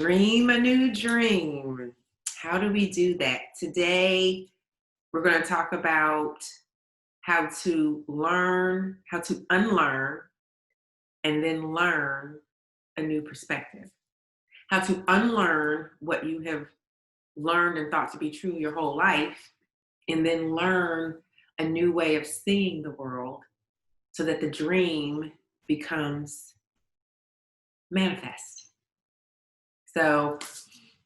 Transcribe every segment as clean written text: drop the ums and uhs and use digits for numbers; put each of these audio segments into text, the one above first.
Dream a new dream. How do we do that? Today, we're going to talk about how to learn, how to unlearn, and then learn a new perspective. How to unlearn what you have learned and thought to be true your whole life, and then learn a new way of seeing the world so that the dream becomes manifest. So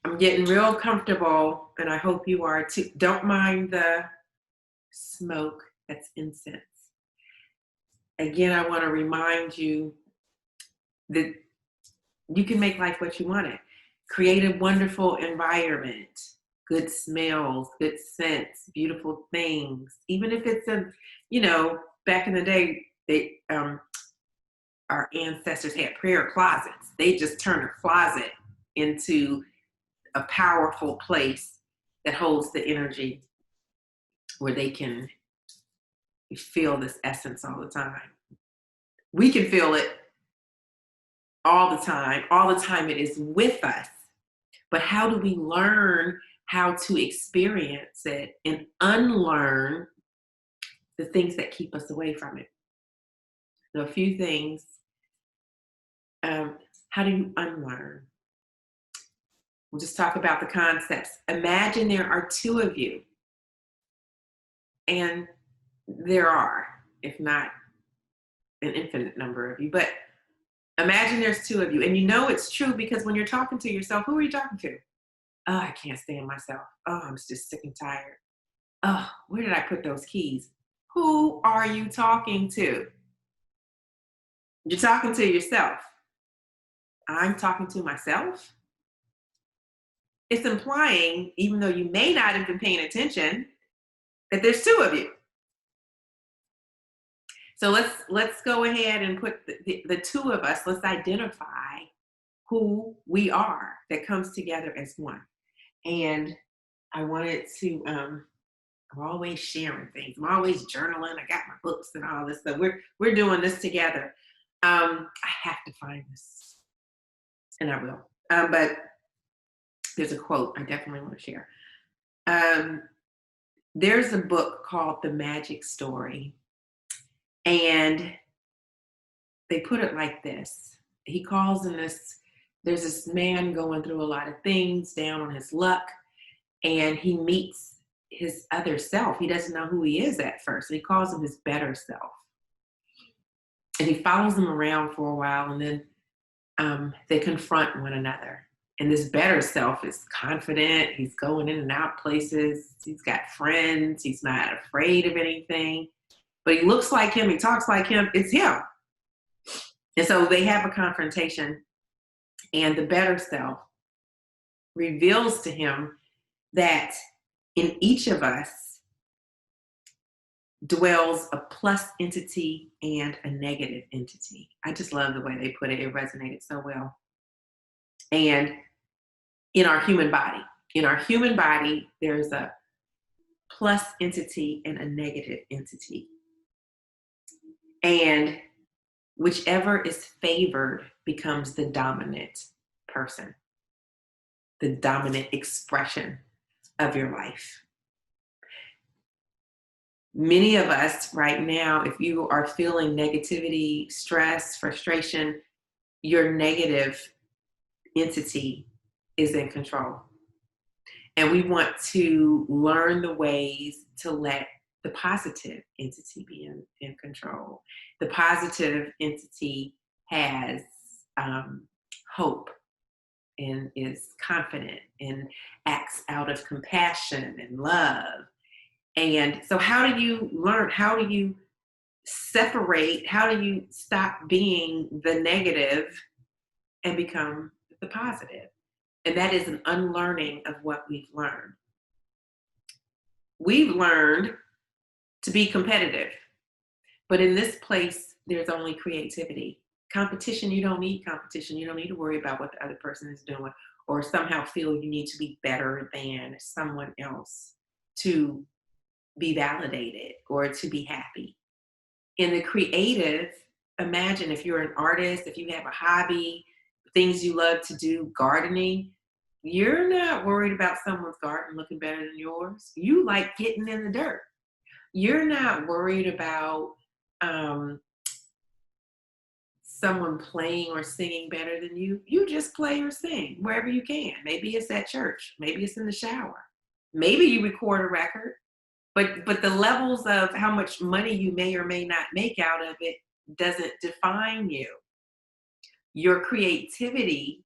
I'm getting real comfortable, and I hope you are too. Don't mind the smoke, that's incense. Again, I want to remind you that you can make life what you want it. Create a wonderful environment, good smells, good scents, beautiful things. Even if it's back in the day, our ancestors had prayer closets. They just turned a closet into a powerful place that holds the energy where they can feel this essence all the time. We can feel it all the time. All the time it is with us. But how do we learn how to experience it and unlearn the things that keep us away from it? So a few things. How do you unlearn? We'll just talk about the concepts. Imagine there are two of you. And there are, if not an infinite number of you, but imagine there's two of you. And you know it's true because when you're talking to yourself, who are you talking to? Oh, I can't stand myself. Oh, I'm just sick and tired. Oh, where did I put those keys? Who are you talking to? You're talking to yourself. I'm talking to myself. It's implying, even though you may not have been paying attention, that there's two of you. So let's go ahead and put the two of us, let's identify who we are that comes together as one. And I wanted to, I'm always sharing things. I'm always journaling. I got my books and all this stuff. We're doing this together. I have to find this, and I will. But there's a quote I definitely want to share. There's a book called The Magic Story, and they put it like this. He calls in this, there's this man going through a lot of things, down on his luck, and he meets his other self. He doesn't know who he is at first, and he calls him his better self. And he follows him around for a while, and then they confront one another. And this better self is confident. He's going in and out places. He's got friends. He's not afraid of anything. But he looks like him. He talks like him. It's him. And so they have a confrontation. And the better self reveals to him that in each of us dwells a plus entity and a negative entity. I just love the way they put it. It resonated so well. And in our human body, there's a plus entity and a negative entity. And whichever is favored becomes the dominant person, the dominant expression of your life. Many of us right now, if you are feeling negativity, stress, frustration, your negative entity is in control. And we want to learn the ways to let the positive entity be in control. The positive entity has hope and is confident and acts out of compassion and love. And so how do you learn? How do you separate? How do you stop being the negative and become the positive? And that is an unlearning of what we've learned. We've learned to be competitive. But in this place, there's only creativity. Competition, you don't need competition. You don't need to worry about what the other person is doing or somehow feel you need to be better than someone else to be validated or to be happy. In the creative, imagine if you're an artist, if you have a hobby, things you love to do, gardening, you're not worried about someone's garden looking better than yours. You like getting in the dirt. You're not worried about um, someone playing or singing better than you. You just play or sing wherever you can. Maybe it's at church. Maybe it's in the shower. Maybe you record a record. But the levels of how much money you may or may not make out of it doesn't define you. Your creativity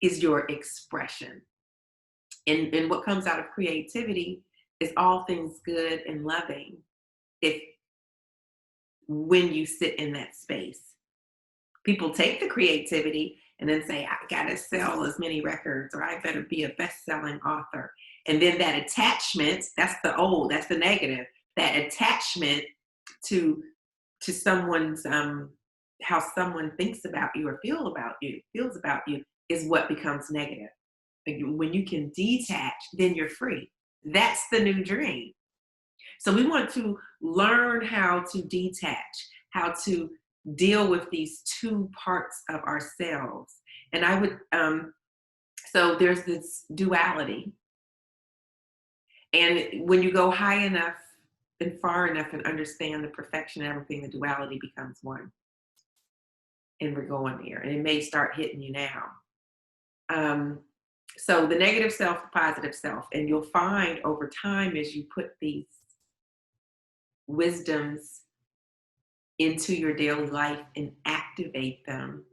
is your expression. And what comes out of creativity is all things good and loving if when you sit in that space. People take the creativity and then say, I gotta sell as many records, or I better be a best-selling author. And then that attachment, that's the negative, that attachment to someone's how someone thinks about you or feels about you is what becomes negative. When you can detach, then you're free. That's the new dream. So we want to learn how to detach, how to deal with these two parts of ourselves. And I would, so there's this duality. And when you go high enough and far enough and understand the perfection of everything, the duality becomes one. And we're going there. And it may start hitting you now. So the negative self, the positive self, and you'll find over time as you put these wisdoms into your daily life and activate them,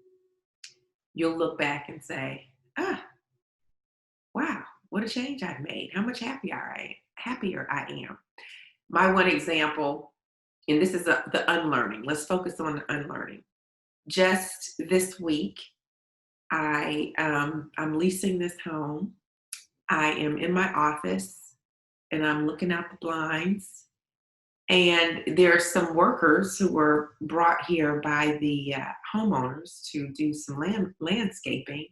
you'll look back and say, wow, what a change I've made. How much happier I am. My one example, and this is the unlearning. Let's focus on the unlearning. Just this week, I'm leasing this home. I am in my office and I'm looking out the blinds. And there are some workers who were brought here by the homeowners to do some landscaping.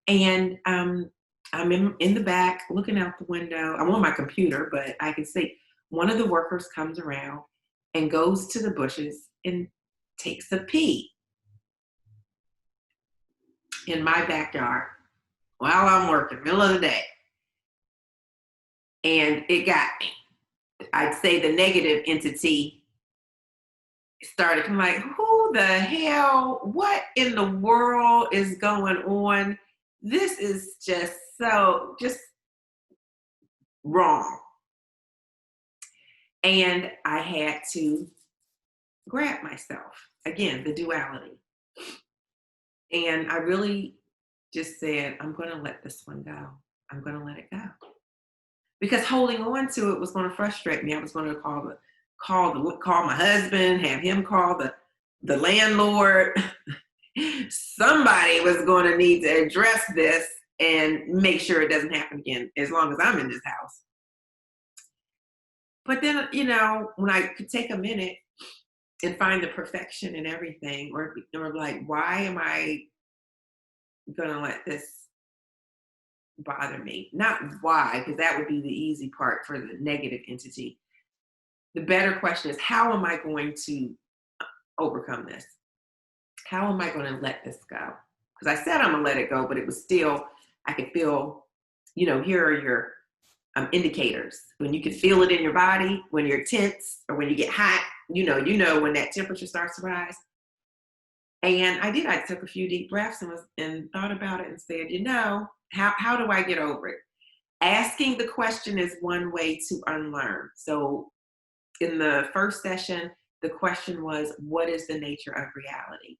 And I'm in the back looking out the window. I'm on my computer, but I can see one of the workers comes around and goes to the bushes and takes a pee in my backyard while I'm working, middle of the day. And it got me. I'd say the negative entity started. I'm like, who the hell? What in the world is going on? This is just wrong. And I had to grab myself. Again, the duality. And I really just said, I'm going to let this one go. I'm going to let it go. Because holding on to it was going to frustrate me. I was going to call my husband, have him call the landlord. Somebody was going to need to address this and make sure it doesn't happen again as long as I'm in this house. But then, when I could take a minute and find the perfection in everything, or like, why am I going to let this bother me? Not why, because that would be the easy part for the negative entity. The better question is, how am I going to overcome this? How am I going to let this go? Because I said I'm going to let it go, but it was still, I could feel, here are your indicators. When you can feel it in your body, when you're tense or when you get hot, you know when that temperature starts to rise. And I did. I took a few deep breaths and thought about it and said, how do I get over it? Asking the question is one way to unlearn. So in the first session, the question was, what is the nature of reality?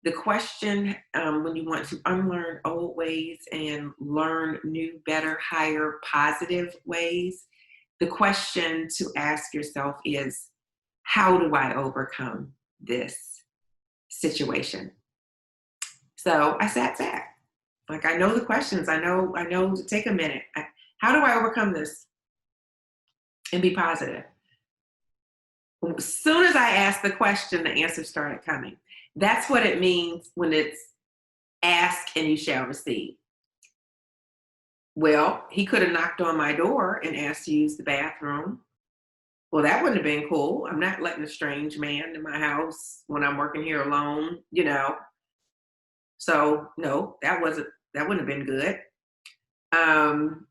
The question, when you want to unlearn old ways and learn new, better, higher, positive ways, the question to ask yourself is, how do I overcome this situation? So I sat back. Like, I know the questions. I know to take a minute. How do I overcome this and be positive? As soon as I asked the question, the answer started coming. That's what it means when it's ask and you shall receive. Well, he could have knocked on my door and asked to use the bathroom. Well, that wouldn't have been cool. I'm not letting a strange man in my house when I'm working here alone, So no, that wouldn't have been good. Um,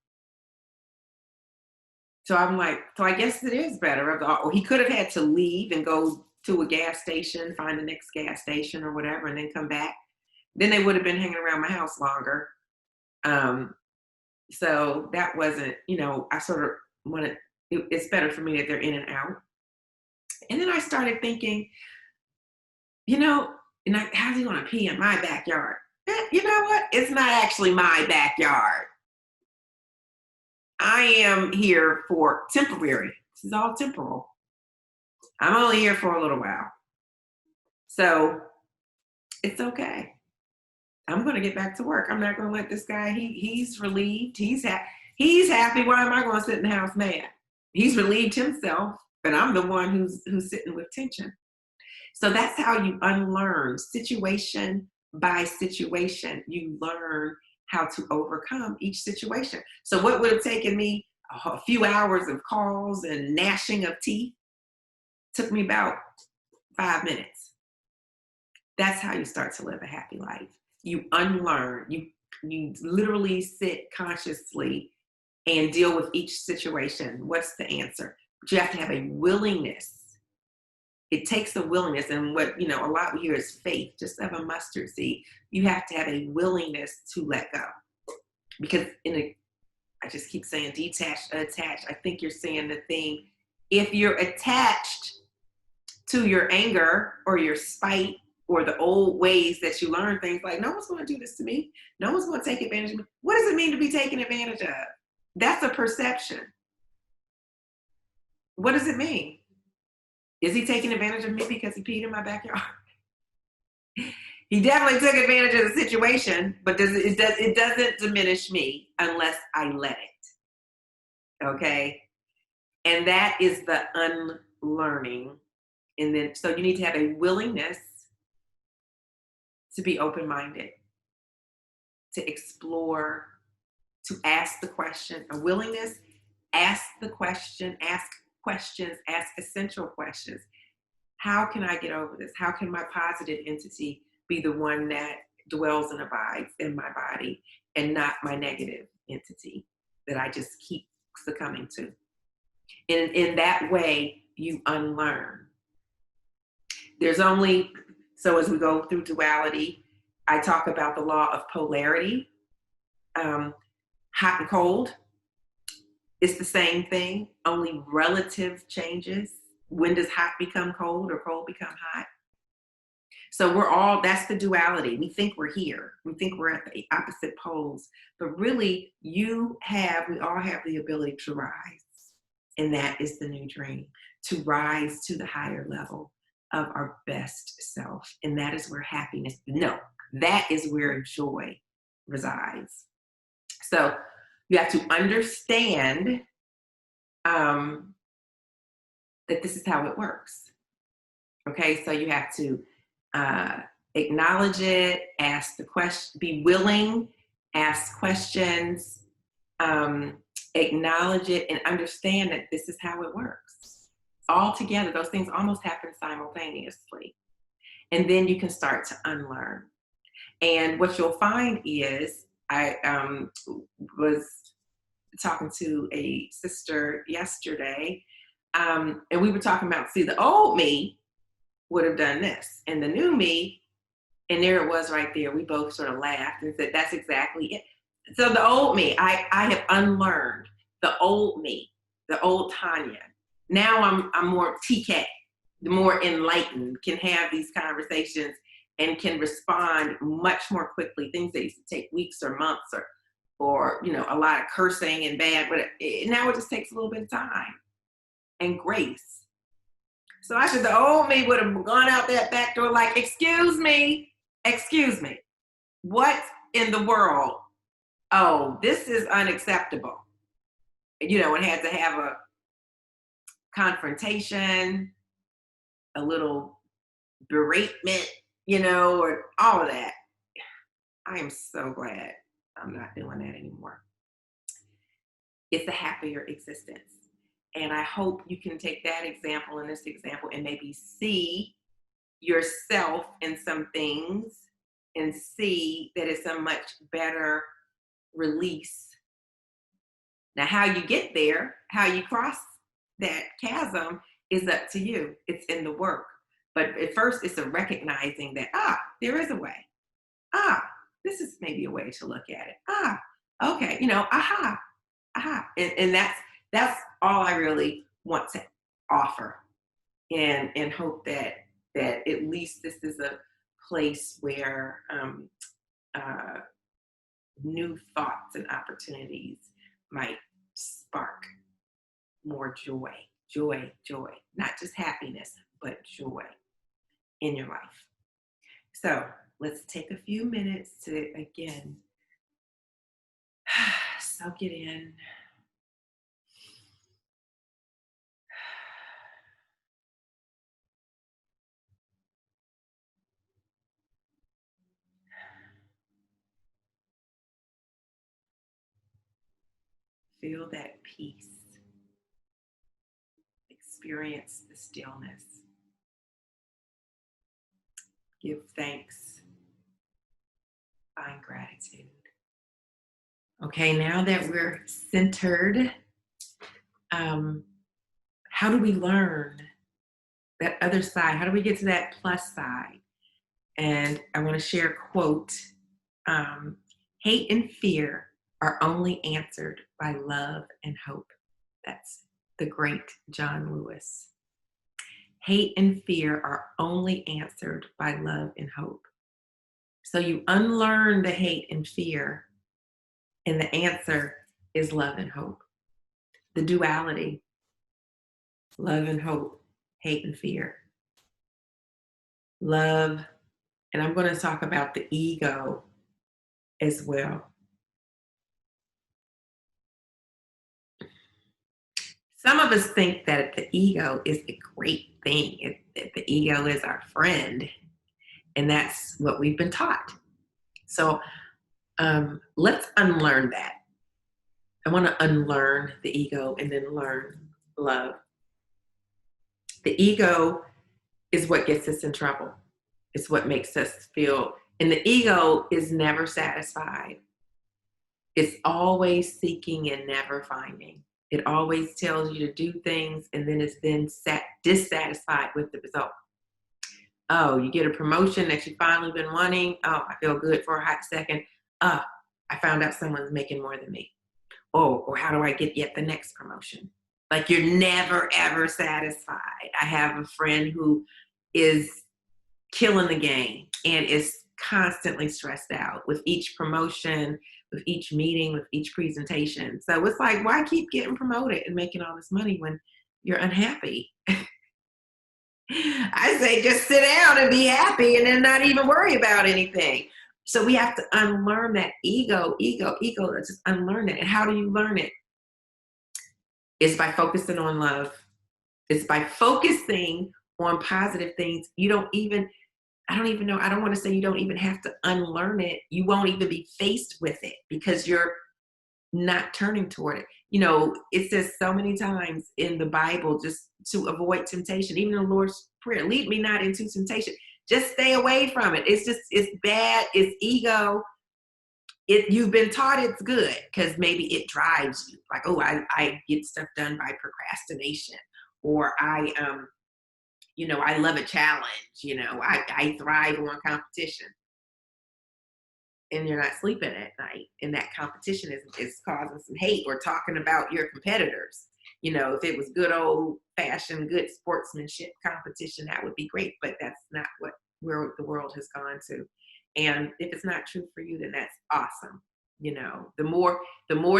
so I'm like, so I guess it is better. Or he could have had to leave and go to a gas station, find the next gas station or whatever, and then come back. Then they would have been hanging around my house longer. Um, so that wasn't, I sort of wanted, it's better for me that they're in and out. And then I started thinking, you know, how's he going to pee in my backyard? You know what? It's not actually my backyard. I am here for temporary. This is all temporal. I'm only here for a little while. So it's okay. I'm going to get back to work. I'm not going to let this guy, he's relieved. He's happy. Why am I going to sit in the house mad? He's relieved himself, but I'm the one who's sitting with tension. So that's how you unlearn, situation by situation. You learn how to overcome each situation. So what would have taken me a few hours of calls and gnashing of teeth took me about 5 minutes. That's how you start to live a happy life. You unlearn. You literally sit consciously and deal with each situation. What's the answer? But you have to have a willingness. It takes a willingness, and what a lot we hear is faith. Just have a mustard seed. You have to have a willingness to let go, because I just keep saying detached, attached. I think you're saying the thing. If you're attached to your anger or your spite or the old ways that you learn things, like no one's going to do this to me, no one's going to take advantage of me. What does it mean to be taken advantage of? That's a perception. What does it mean? Is he taking advantage of me because he peed in my backyard? He definitely took advantage of the situation, but it doesn't diminish me unless I let it. Okay? And that is the unlearning. And then, so you need to have a willingness to be open-minded, to explore, to ask the question, a willingness, ask the question, ask questions, ask essential questions. How can I get over this? How can my positive entity be the one that dwells and abides in my body and not my negative entity that I just keep succumbing to? And in that way, you unlearn. So as we go through duality, I talk about the law of polarity. Hot and cold, it's the same thing, only relative changes. When does hot become cold or cold become hot? So that's the duality. We think we're here. We think we're at the opposite poles, but really we all have the ability to rise. And that is the new dream, to rise to the higher level of our best self. And that is where that is where joy resides. So you have to understand that this is how it works. Okay, so you have to acknowledge it, ask the question, be willing, ask questions, acknowledge it, and understand that this is how it works. All together, those things almost happen simultaneously. And then you can start to unlearn. And what you'll find is, I was talking to a sister yesterday, and we were talking about, the old me would have done this, and the new me, and there it was right there. We both sort of laughed and said, that's exactly it. So the old me, I have unlearned the old me, the old Tanya. Now I'm more TK, more enlightened, can have these conversations and can respond much more quickly. Things that used to take weeks or months or a lot of cursing and bad, but now it just takes a little bit of time and grace. So I said the old me would have gone out that back door like, excuse me, what in the world? Oh, this is unacceptable. And had to have a confrontation, a little beratement, or all of that. I am so glad I'm not doing that anymore. It's a happier existence. And I hope you can take that example and this example and maybe see yourself in some things and see that it's a much better release. Now, how you get there, how you cross that chasm is up to you. It's in the work. But at first, it's a recognizing that, there is a way. Ah, this is maybe a way to look at it. Okay, aha, aha. And that's all I really want to offer, and hope that at least this is a place where uh, new thoughts and opportunities might spark more joy, joy, joy, not just happiness, but joy in your life. So let's take a few minutes to, again, soak it in. Feel that peace. Experience the stillness. Give thanks. Find gratitude. Okay, now that we're centered, how do we learn that other side? How do we get to that plus side? And I want to share a quote. Hate and fear are only answered by love and hope. That's the great John Lewis. Hate and fear are only answered by love and hope. So you unlearn the hate and fear, and the answer is love and hope. The duality, love and hope, hate and fear. Love, and I'm going to talk about the ego as well. Some of us think that the ego is a great thing, that the ego is our friend, and that's what we've been taught. So let's unlearn that. I want to unlearn the ego and then learn love. The ego is what gets us in trouble. It's what makes us feel, and the ego is never satisfied. It's always seeking and never finding. It always tells you to do things, and then it's then dissatisfied with the result. Oh, you get a promotion that you've finally been wanting. Oh, I feel good for a hot second. I found out someone's making more than me. Oh, or how do I get yet the next promotion? Like, you're never, ever satisfied. I have a friend who is killing the game and is constantly stressed out with each promotion, with each meeting, with each presentation. So it's like, why keep getting promoted and making all this money when you're unhappy? I say just sit down and be happy and then not even worry about anything. So we have to unlearn that ego. Let's just unlearn it. And how do you learn it? It's by focusing on love. It's by focusing on positive things. I don't even know. I don't want to say you don't even have to unlearn it. You won't even be faced with it because you're not turning toward it. It says so many times in the Bible just to avoid temptation. Even the Lord's Prayer, lead me not into temptation. Just stay away from it. It's bad. It's ego. You've been taught it's good because maybe it drives you. Like, oh, I get stuff done by procrastination, or I love a challenge. I thrive on competition. And you're not sleeping at night, and that competition is causing some hate, or talking about your competitors. If it was good old fashioned good sportsmanship competition, that would be great, but that's not where the world has gone to. And if it's not true for you, then that's awesome. The more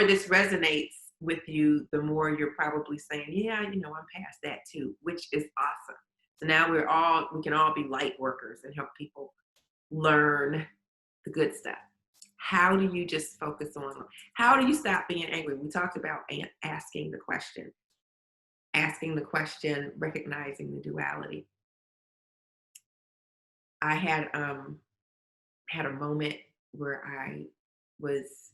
this resonates with you, the more you're probably saying, yeah, I'm past that too, which is awesome. So now we can all be light workers and help people learn the good stuff. How do you just focus on? How do you stop being angry? We talked about asking the question, recognizing the duality. I had a moment where I was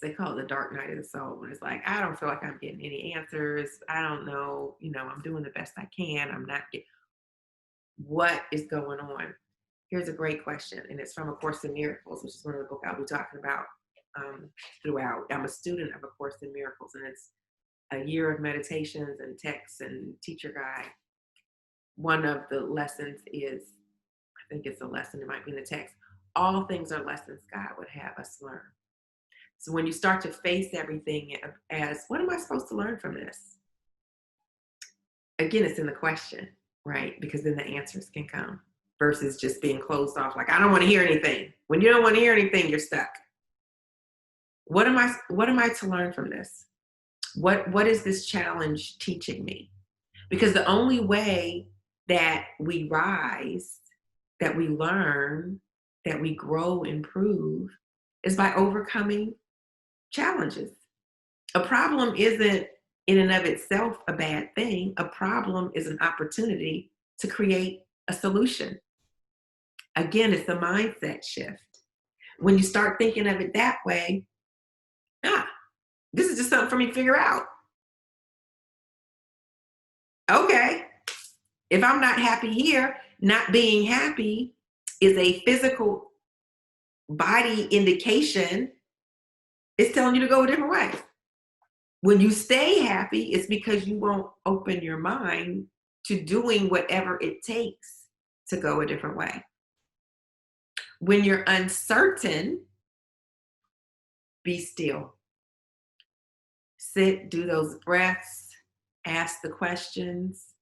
they call it the dark night of the soul. And it's like, I don't feel like I'm getting any answers. I don't know, I'm doing the best I can. I'm not getting what is going on. Here's a great question, and it's from A Course in Miracles, which is one of the books I'll be talking about throughout. I'm a student of A Course in Miracles, and it's a year of meditations and texts and teacher guide. One of the lessons is, I think it's a lesson, it might be in the text, all things are lessons God would have us learn. So when you start to face everything as, what am I supposed to learn from this? Again, it's in the question, right? Because then the answers can come versus just being closed off. Like, I don't want to hear anything. When you don't want to hear anything, you're stuck. What am I to learn from this? What is this challenge teaching me? Because the only way that we rise, that we learn, that we grow, improve, is by overcoming challenges. A problem isn't in and of itself a bad thing. A problem is an opportunity to create a solution. Again, it's a mindset shift. When you start thinking of it that way, this is just something for me to figure out. Okay, if I'm not happy here, not being happy is a physical body indication. It's telling you to go a different way. When you stay happy, it's because you won't open your mind to doing whatever it takes to go a different way. When you're uncertain, be still. Sit, do those breaths, ask the questions,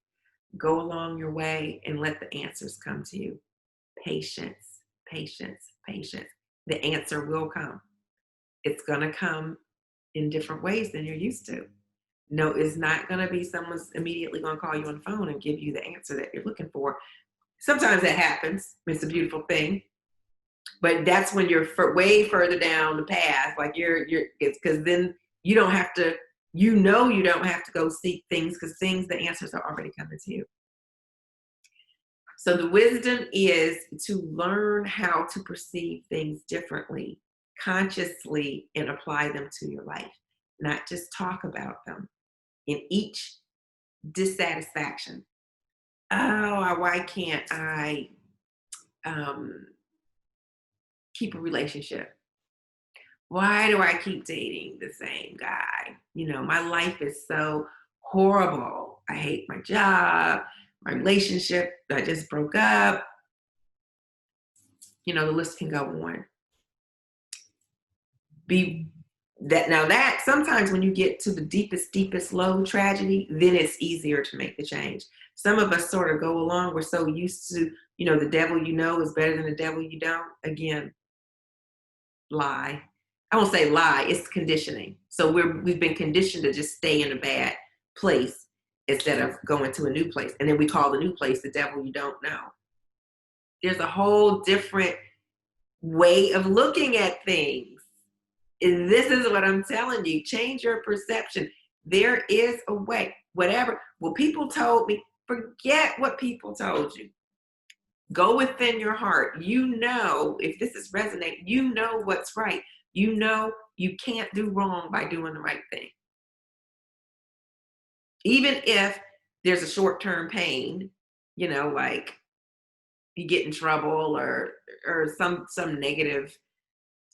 go along your way, and let the answers come to you. Patience, patience, patience. The answer will come. It's going to come in different ways than you're used to. No, it's not going to be someone's immediately going to call you on the phone and give you the answer that you're looking for. Sometimes that happens. It's a beautiful thing. But that's when you're way further down the path. Like it's because then you don't have to, you don't have to go seek things because the answers are already coming to you. So the wisdom is to learn how to perceive things differently, consciously, and apply them to your life, not just talk about them. In each dissatisfaction, why can't I keep a relationship? Why do I keep dating the same guy? My life is so horrible. I hate my job, my relationship, I just broke up. The list can go on. That sometimes when you get to the deepest low tragedy, then it's easier to make the change. Some of us sort of go along. We're so used to, the devil is better than the devil you don't. Again, lie. I won't say lie, it's conditioning. So we've been conditioned to just stay in a bad place instead of going to a new place. And then we call the new place the devil you don't know. There's a whole different way of looking at things. And this is what I'm telling you. Change your perception. There is a way. Whatever. Well, people told me, forget what people told you. Go within your heart. If this is resonating, what's right. You can't do wrong by doing the right thing. Even if there's a short-term pain, like you get in trouble or some negative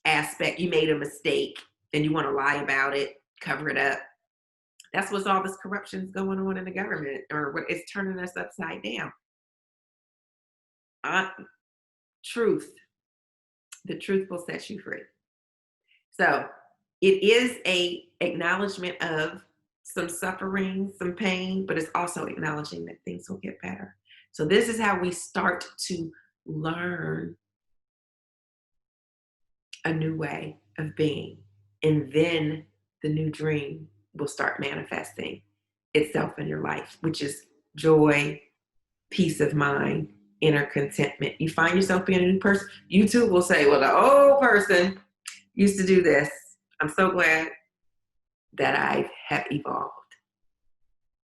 aspect, you made a mistake and you want to lie about it, cover it up. That's what's all this corruption's going on in the government, or what it's turning us upside down. Truth. The truth will set you free. So it is a acknowledgement of some suffering, some pain, but it's also acknowledging that things will get better. So this is how we start to learn a new way of being. And then the new dream will start manifesting itself in your life, which is joy, peace of mind, inner contentment. You find yourself being a new person, you too will say, well, the old person used to do this. I'm so glad that I have evolved.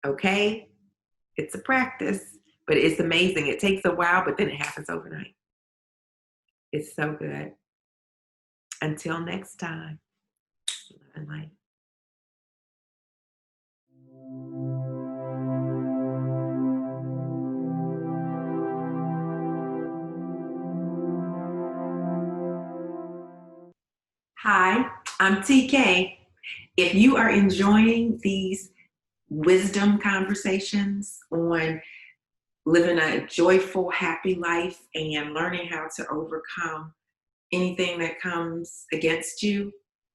Okay? It's a practice, but it's amazing. It takes a while, but then it happens overnight. It's so good. Until next time, love and light. Hi, I'm TK. If you are enjoying these wisdom conversations on living a joyful, happy life and learning how to overcome anything that comes against you,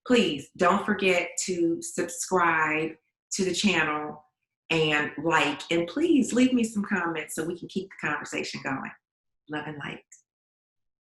please don't forget to subscribe to the channel and like, and please leave me some comments so we can keep the conversation going. Love and light.